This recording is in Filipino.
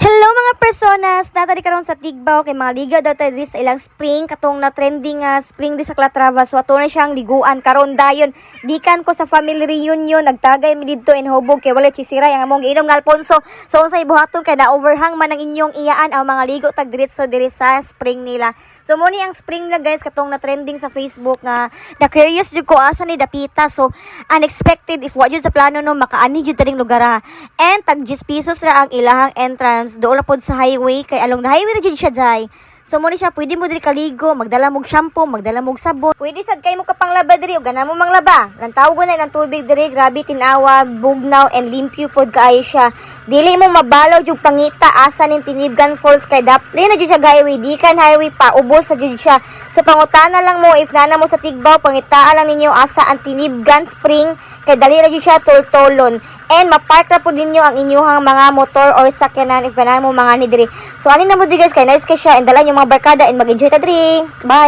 Hello mga personas! Natali karon sa Tigbaw kay mga ligaw daw tayo diri sa ilang spring katong na trending nga spring di sa Calatrava. So ato na siyang liguan karon dayon. Dikan ko sa family reunion nagtagay mi didto in Hobog kay wala chisira ang among giinom nga Alfonso. So unsay buhaton kay na overhang man ang inyong iyaan ang mga ligo tag diretso diri sa spring nila. So mo ni ang spring nila guys katong na trending sa Facebook nga na curious jud ko asa ni dapita. So unexpected if wa jud sa plano no makaani jud taning lugar ha. And tag 10 pesos ra ang ilahang entrance doon pod sa highway kay along the highway na dyan siya day. So mo ni siya pwede mo diri kaligo, magdala mog shampoo, magdala mog sabon. Pwede sad kay mo kapanglaba diri o gana mo manglaba. Lantaw go na ng tubig diri, grabe tinawa, bugnaw and limpyo pod kaayo siya. Dili mo mabalaw jud pangita asa ning Tinibgan Falls kay dapli na jud siya highway, di kan highway pa ubos sa jud siya. So pangutana lang mo if nana mo sa Tigbaw, pangitaan lang ninyo asa ang Tinibgan Spring kay dali ra jud siya tultolon. And mapark na po ninyo ang inyong mga motor or sakyanan if na mo mga ni diri. So ani na mo di guys kay nice kay siya and dala nyo mga barkada and mag-enjoy ta diri. Bye.